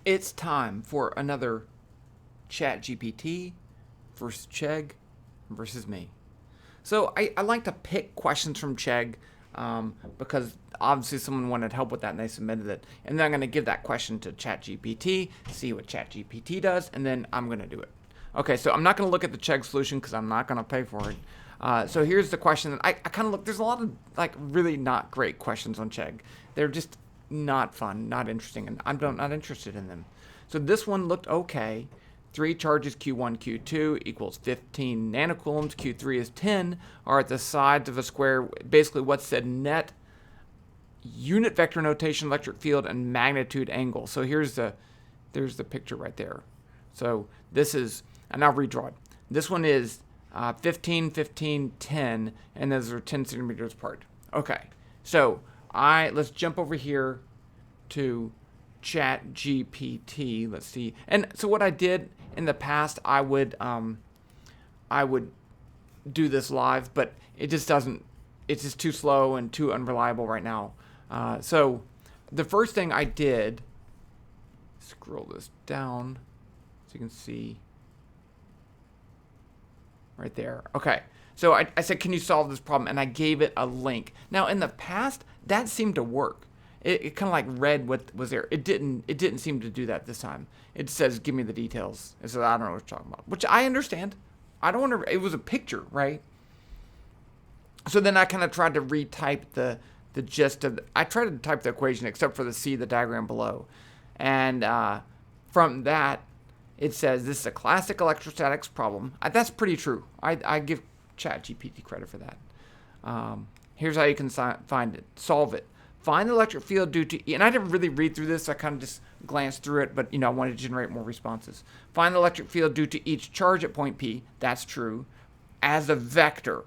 It's time for another ChatGPT versus Chegg versus me. So I like to pick questions from Chegg because obviously someone wanted help with that and they submitted it. And then I'm going to give that question to ChatGPT, see what ChatGPT does, and then I'm going to do it. Okay, so I'm not going to look at the Chegg solution because I'm not going to pay for it. So here's the question that I kind of look. There's a lot of like really not great questions on Chegg. They're just not fun, not interesting, and I'm not interested in them. So this one looked okay. 3 charges Q1, Q2 equals 15 nanocoulombs. Q3 is 10, are at the sides of a square. Basically, what's said net unit vector notation, electric field, and magnitude angle. So there's the picture right there. So this is, and I'll redraw it. This one is 15, 15, 10, and those are 10 centimeters apart. Okay, so let's jump over here to ChatGPT. Let's see. And so what I did in the past, I would do this live, but it just doesn't. It's just too slow and too unreliable right now. So the first thing I did, scroll this down so you can see right there. Okay. So I said, can you solve this problem? And I gave it a link. Now in the past, that seemed to work. It kind of like read what was there. It didn't seem to do that this time. It says, give me the details. It says, I don't know what you're talking about, which I understand. I don't want to, it was a picture, right? So then I kind of tried to retype the gist of, I tried to type the equation except for the diagram below. And from that, it says, this is a classic electrostatics problem. That's pretty true. I give ChatGPT credit for that. Here's how you can solve it. Find the electric field due to, and I didn't really read through this, so I kind of just glanced through it, but I wanted to generate more responses. Find the electric field due to each charge at point P, that's true, as a vector.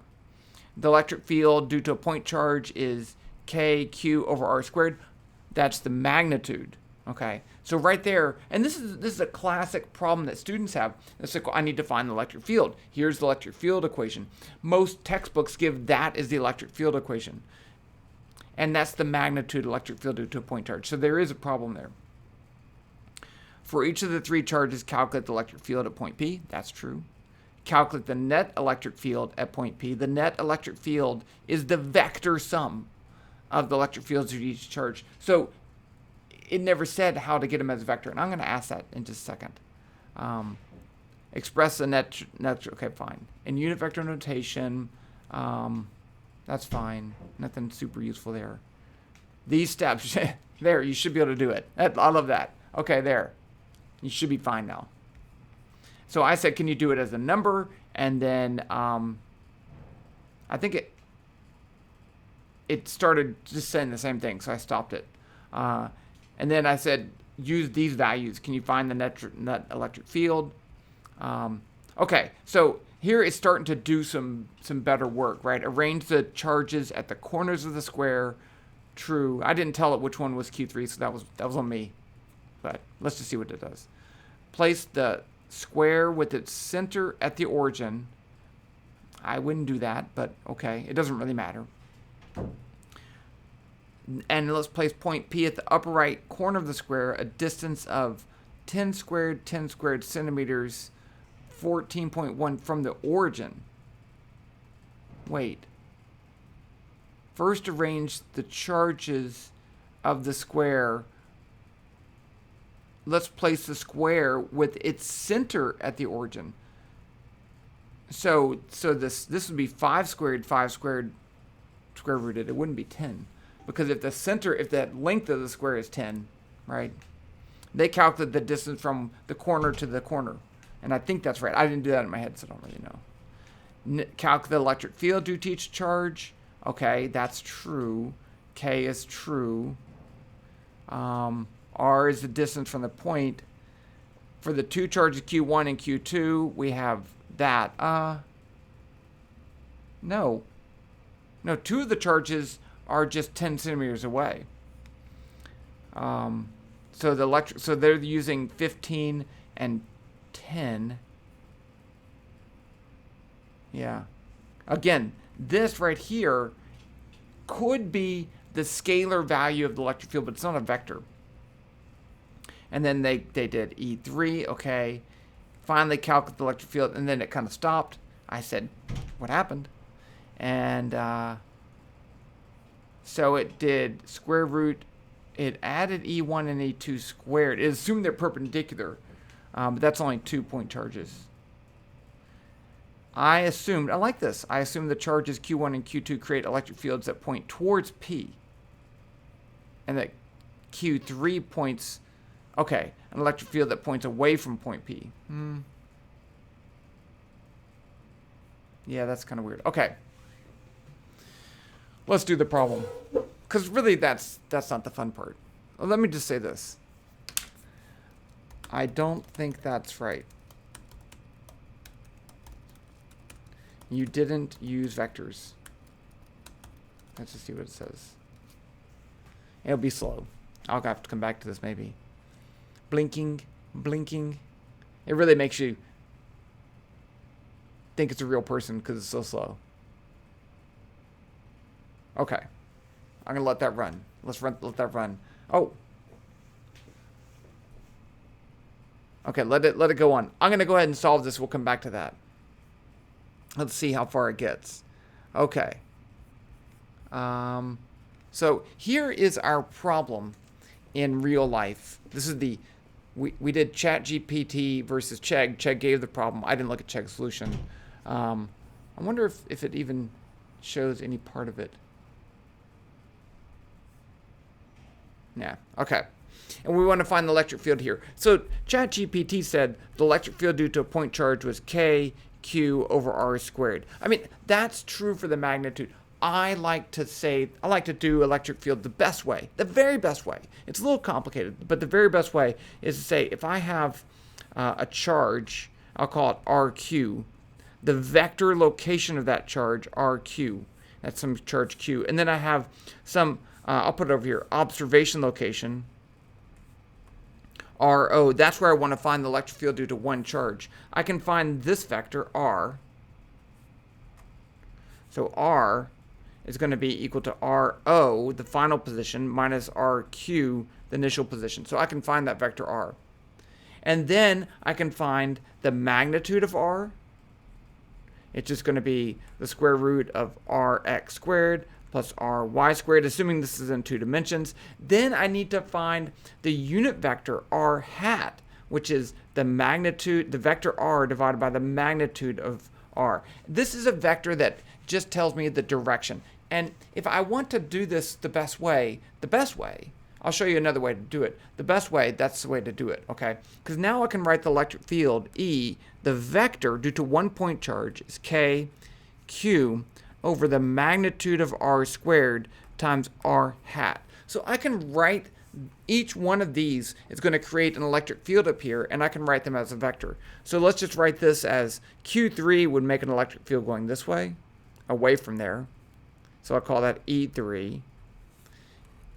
The electric field due to a point charge is KQ over R squared. That's the magnitude, okay? So right there, and this is a classic problem that students have. It's like, I need to find the electric field. Here's the electric field equation. Most textbooks give that as the electric field equation. And that's the magnitude electric field due to a point charge. So there is a problem there. For each of the 3 charges, calculate the electric field at point P. That's true. Calculate the net electric field at point P. The net electric field is the vector sum of the electric fields at each charge. So it never said how to get them as a vector. And I'm going to ask that in just a second. Express the net, okay, fine. In unit vector notation, that's fine. Nothing super useful there. These steps, there, you should be able to do it. I love that. Okay, there. You should be fine now. So I said, can you do it as a number? And then I think it started just saying the same thing, so I stopped it. And then I said, use these values. Can you find the net electric field? Okay, so here it's starting to do some better work, right? Arrange the charges at the corners of the square. True. I didn't tell it which one was Q3, so that was on me. But let's just see what it does. Place the square with its center at the origin. I wouldn't do that, but okay. It doesn't really matter. And let's place point P at the upper right corner of the square, a distance of 10 squared centimeters, 14.1 from the origin. Wait. First arrange the charges of the square. Let's place the square with its center at the origin. So this would be 5 squared square rooted. It wouldn't be 10. Because if the length of the square is 10, right? They calculate the distance from the corner to the corner. And I think that's right. I didn't do that in my head, so I don't really know. Calculate the electric field due to each charge. Okay, that's true. K is true. R is the distance from the point. For the 2 charges Q1 and Q2, we have that. No, 2 of the charges are just 10 centimeters away. So they're using 15 and 10. Yeah. Again, this right here could be the scalar value of the electric field, but it's not a vector. And then they did E3, okay. Finally calculated the electric field, and then it kind of stopped. I said, what happened? And so it did square root. It added E1 and E2 squared. It assumed they're perpendicular, but that's only 2-point charges. I like this. I assumed the charges Q1 and Q2 create electric fields that point towards P. And that Q3 points, okay, an electric field that points away from point P. Yeah, that's kind of weird. Okay. Let's do the problem. Because really, that's not the fun part. Well, let me just say this. I don't think that's right. You didn't use vectors. Let's just see what it says. It'll be slow. I'll have to come back to this maybe. Blinking, blinking. It really makes you think it's a real person because it's so slow. Okay. I'm going to let that run. Let that run. Oh. Okay, let it go on. I'm going to go ahead and solve this. We'll come back to that. Let's see how far it gets. Okay. So here is our problem in real life. This is we did ChatGPT versus Chegg. Chegg gave the problem. I didn't look at Chegg's solution. I wonder if it even shows any part of it. Yeah, okay. And we want to find the electric field here. So ChatGPT said the electric field due to a point charge was K Q over R squared. I mean, that's true for the magnitude. I like to do electric field the best way, the very best way. It's a little complicated, but the very best way is to say if I have a charge, I'll call it RQ, the vector location of that charge, RQ, that's some charge Q, and then I have some, I'll put it over here, observation location, RO. That's where I want to find the electric field due to one charge. I can find this vector, R. So R is going to be equal to RO, the final position, minus RQ, the initial position. So I can find that vector R. And then I can find the magnitude of R. It's just going to be the square root of Rx squared plus Ry squared, assuming this is in 2 dimensions. Then I need to find the unit vector R hat, which is the magnitude, the vector R divided by the magnitude of R. This is a vector that just tells me the direction. And if I want to do this the best way, I'll show you another way to do it. The best way, that's the way to do it, okay? Because now I can write the electric field, E, the vector due to 1 point charge is K, Q, over the magnitude of R squared times R hat. So I can write each one of these is going to create an electric field up here, and I can write them as a vector. So let's just write this as Q3 would make an electric field going this way, away from there. So I'll call that E3,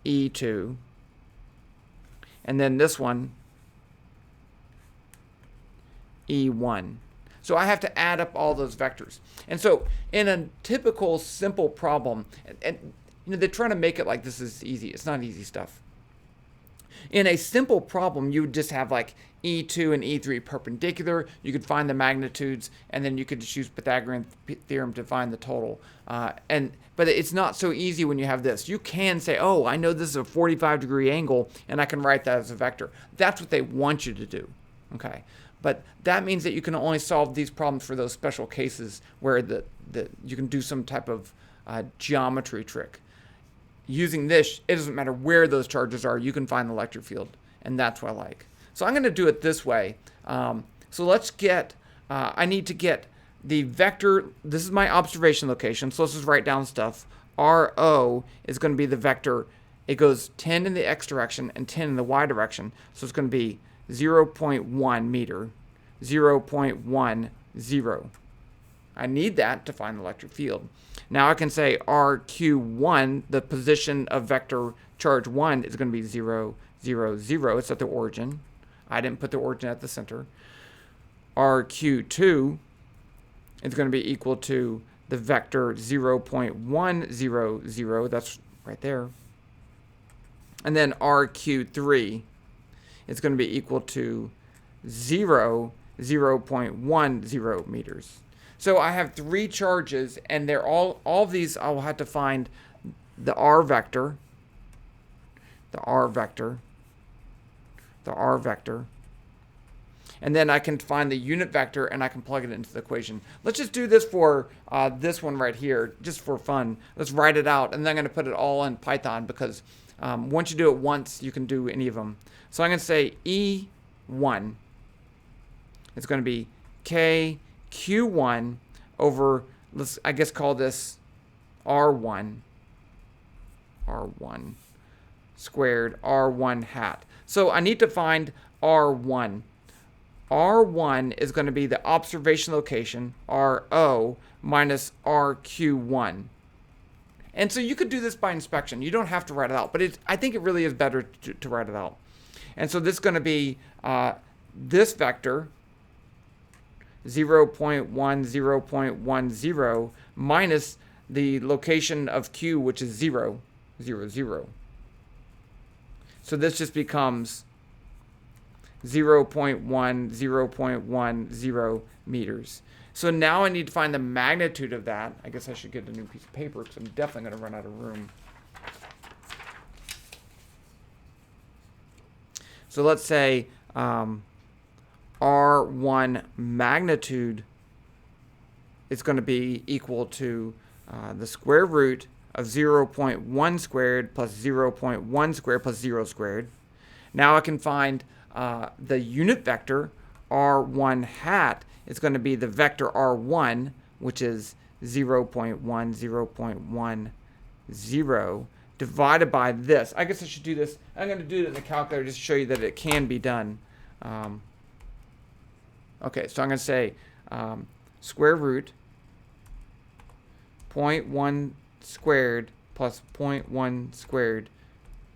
E2, and then this one, E1. So I have to add up all those vectors. And so in a typical simple problem, and you know, they're trying to make it like this is easy. It's not easy stuff. In a simple problem, you would just have like E2 and E3 perpendicular. You could find the magnitudes, and then you could just use Pythagorean theorem to find the total. But it's not so easy when you have this. You can say, oh, I know this is a 45-degree angle, and I can write that as a vector. That's what they want you to do, okay? But that means that you can only solve these problems for those special cases where you can do some type of geometry trick. Using this, it doesn't matter where those charges are, you can find the electric field, and that's what I like. So I'm going to do it this way. So let's get, I need to get the vector, this is my observation location, so let's just write down stuff. RO is going to be the vector, it goes 10 in the x direction and 10 in the y direction, so it's going to be 0.1 meter, 0.10. I need that to find the electric field. Now I can say RQ1, the position of vector charge 1 is going to be 0, 0, 0. It's at the origin. I didn't put the origin at the center. RQ2 is going to be equal to the vector 0.100. That's right there. And then RQ3 is going to be equal to 0.10 meters. So I have 3 charges, and they're all of these. I will have to find the r vector, and then I can find the unit vector, and I can plug it into the equation. Let's just do this for this one right here, just for fun. Let's write it out, and then I'm going to put it all in Python, because once you do it once, you can do any of them. So I'm going to say E1. It's going to be KQ1 over, let's, I guess, call this R1 squared, R1 hat. So I need to find R1. R1 is going to be the observation location, RO, minus RQ1. And so you could do this by inspection. You don't have to write it out, but I think it really is better to write it out. And so this is going to be this vector, 0.10 minus the location of Q, which is 0, 0, 0. So this just becomes 0.10 meters. So now I need to find the magnitude of that. I guess I should get a new piece of paper, because I'm definitely going to run out of room. So let's say R1 magnitude is going to be equal to the square root of 0.1 squared plus 0.1 squared plus 0 squared. Now I can find the unit vector, R1 hat, is going to be the vector R1, which is 0.10, divided by this. I guess I should do this. I'm going to do it in the calculator just to show you that it can be done. Okay, so I'm going to say square root 0.1 squared plus 0.1 squared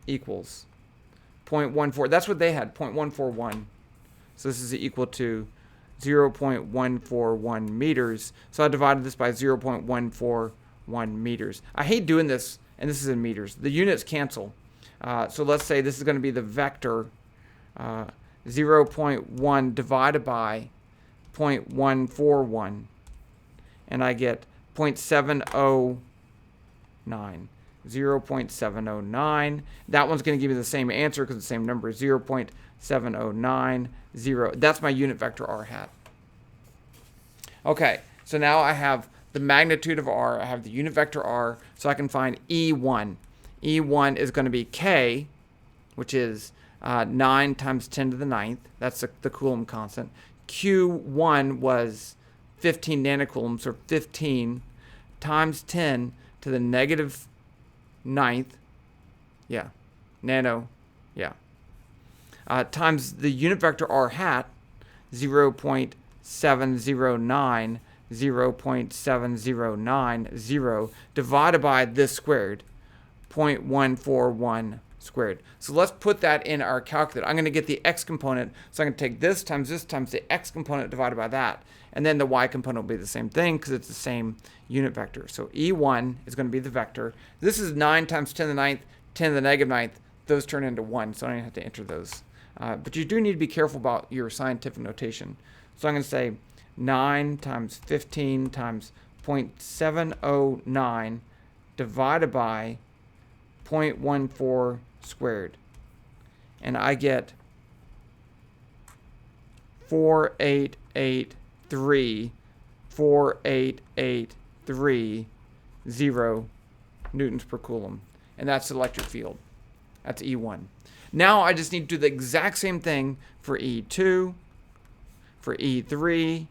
equals 0.14. That's what they had, 0.141. So this is equal to 0.141 meters. So I divided this by 0.141 meters. I hate doing this, and this is in meters. The units cancel. So let's say this is going to be the vector 0.1 divided by 0.141. And I get 0.709. 0.709. That one's going to give me the same answer because the same number is 0.7090. That's my unit vector r hat. Okay, so now I have the magnitude of r. I have the unit vector r, so I can find E1. E1 is going to be K, which is 9 times 10 to the 9th. That's the Coulomb constant. Q1 was 15 nanocoulombs, or 15 times 10 to the negative 9th. Yeah, nano, yeah. Times the unit vector r hat, 0.709, 0.7090, divided by this squared, 0.141 squared. So let's put that in our calculator. I'm going to get the x component, so I'm going to take this times the x component divided by that, and then the y component will be the same thing because it's the same unit vector. So E1 is going to be the vector. This is 9 times 10 to the 9th, 10 to the negative 9th. Those turn into 1, so I don't have to enter those. But you do need to be careful about your scientific notation. So I'm going to say 9 times 15 times 0.709 divided by 0.14 squared. And I get 4883 newtons per coulomb. And that's the electric field. That's E1. Now I just need to do the exact same thing for E2, for E3,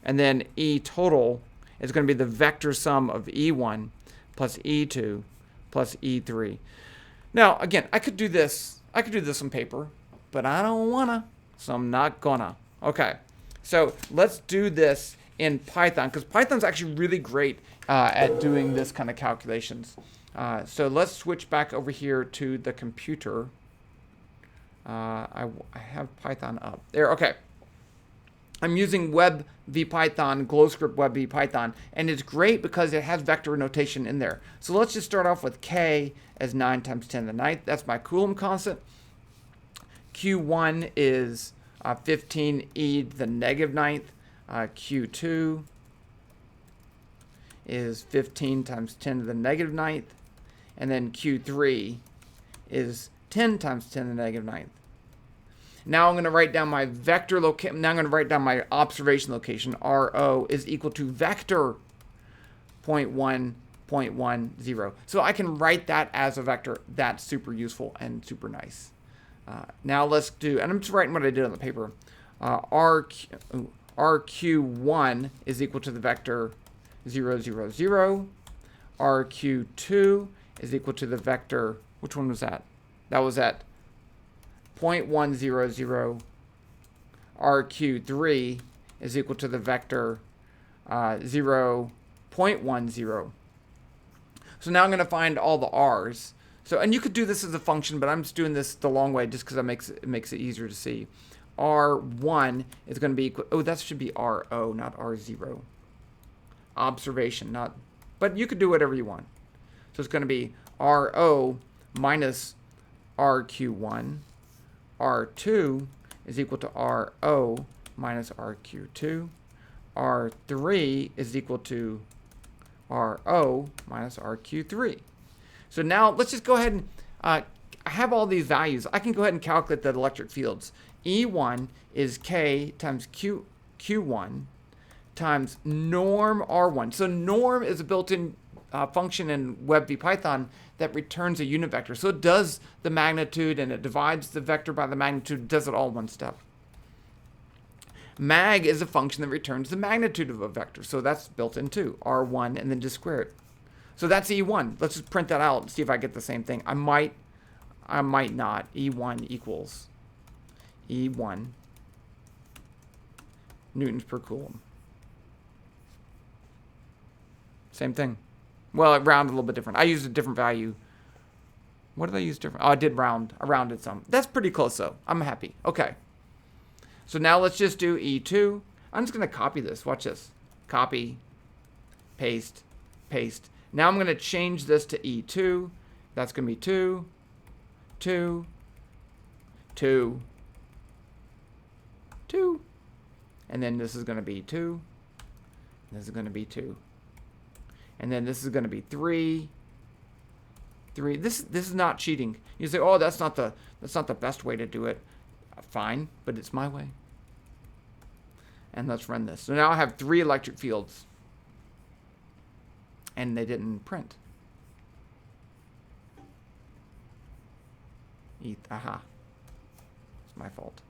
and then E total is going to be the vector sum of E1 plus E2 plus E3. Now, again, I could do this on paper, but I don't wanna, so I'm not gonna. Okay, so let's do this in Python, because Python's actually really great at doing this kind of calculations. So let's switch back over here to the computer. I have Python up there. Okay. I'm using Web v Python, GlowScript Web v Python, and it's great because it has vector notation in there. So let's just start off with K as 9 times 10 to the 9th. That's my Coulomb constant. Q1 is 15e to the negative ninth. Q2 is 15 times 10 to the negative ninth. And then Q3 is 10 times 10 to the negative ninth. Now I'm going to write down my vector location. Now I'm going to write down my observation location. RO is equal to vector 0.1.10. So I can write that as a vector. That's super useful and super nice. Now let's do, and I'm just writing what I did on the paper. RQ1 is equal to the vector 0, 0, 0. RQ2 is equal to the vector, which one was that? That was at 0.100. RQ3 is equal to the vector 0.10. So now I'm going to find all the r's. So, and you could do this as a function, but I'm just doing this the long way just because it makes it easier to see. R1 is going to be equal, oh, that should be RO, not R0. Observation, not, but you could do whatever you want. So it's going to be RO minus RQ1. R2 is equal to RO minus RQ2. R3 is equal to RO minus RQ3. So now let's just go ahead and I have all these values. I can go ahead and calculate the electric fields. E1 is K times Q1 times norm R1. So norm is a built-in function in WebVPython that returns a unit vector. So it does the magnitude and it divides the vector by the magnitude, does it all in one step. Mag is a function that returns the magnitude of a vector. So that's built in too, R1, and then just square it. So that's E1. Let's just print that out and see if I get the same thing. I might not. E1 equals E1 newtons per coulomb. Same thing. Well, it rounded a little bit different. I used a different value. What did I use different? Oh, I did round. I rounded some. That's pretty close, though. I'm happy. Okay. So now let's just do E2. I'm just going to copy this. Watch this. Copy, paste, paste. Now I'm going to change this to E2. That's going to be 2, 2, 2, 2. And then this is going to be 2. This is going to be 2. And then this is going to be 3, 3. This is not cheating. You say, oh, that's not the best way to do it. Fine, but it's my way. And let's run this. So now I have 3 electric fields. And they didn't print. Aha. It's my fault.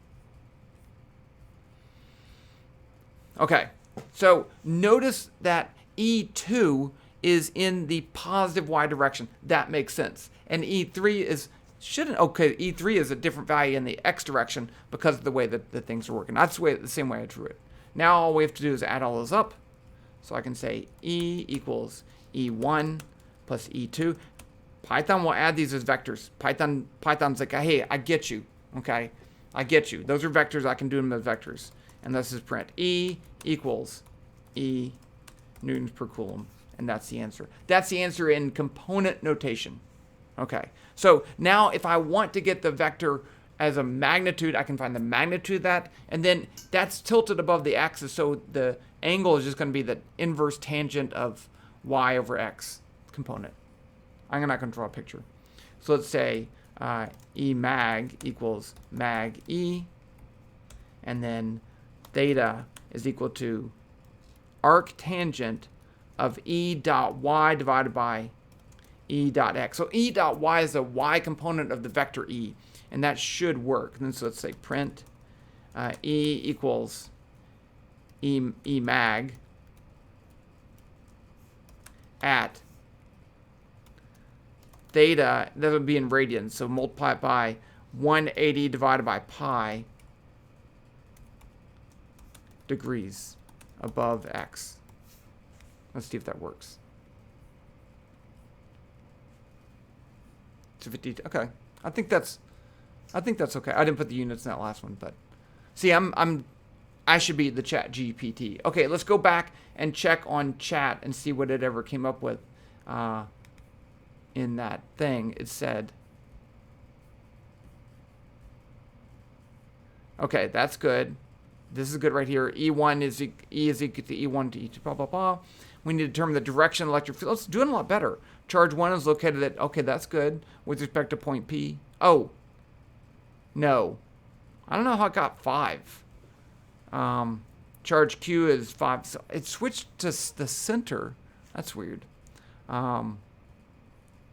Okay. So notice that E2 is in the positive y direction. That makes sense. And E3 is E3 is a different value in the x direction because of the way that the things are working. That's the same way I drew it. Now all we have to do is add all those up. So I can say E equals E1 plus E2. Python will add these as vectors. Python's like, hey, I get you. Okay, I get you. Those are vectors. I can do them as vectors. And this is print. E equals E newtons per coulomb. And that's the answer. That's the answer in component notation. Okay, so now if I want to get the vector as a magnitude, I can find the magnitude of that. And then that's tilted above the axis. So the angle is just going to be the inverse tangent of y over x component. I'm not going to draw a picture. So let's say E mag equals mag E. And then theta is equal to arc tangent of E dot y divided by E dot x. So E dot y is the y component of the vector E. And that should work. And so let's say print E equals E mag at theta, that would be in radians, so multiply it by 180 divided by pi degrees above x. Let's see if that works. 250. Okay, I think that's okay. I didn't put the units in that last one, but see, I should be the ChatGPT. Okay, let's go back and check on chat and see what it ever came up with in that thing. It said Okay, that's good. This is good right here. E1 is E is equal to E1 to E2, blah, blah, blah. We need to determine the direction of the electric field. It's doing a lot better. Charge 1 is located at, okay, that's good, with respect to point P. Oh, no. I don't know how it got 5. Charge Q is 5. So it switched to the center. That's weird.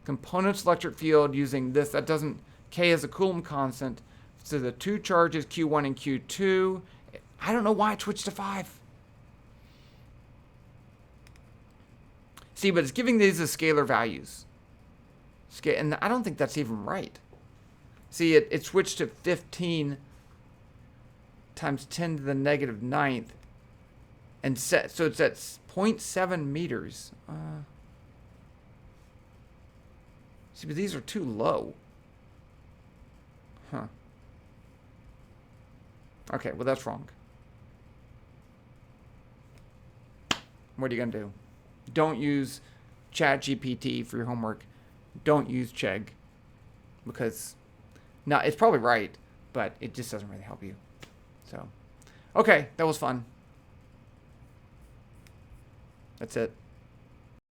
Components electric field using this. That doesn't, K is a Coulomb constant. So the two charges, Q1 and Q2. I don't know why it switched to 5. See, but it's giving these as scalar values. And I don't think that's even right. See, it switched to 15 times 10 to the negative 9th. And set, so it's at 0.7 meters. See, but these are too low. Huh. Okay, well, that's wrong. What are you going to do? Don't use ChatGPT for your homework. Don't use Chegg. Because, no, it's probably right, but it just doesn't really help you. So, okay, that was fun. That's it.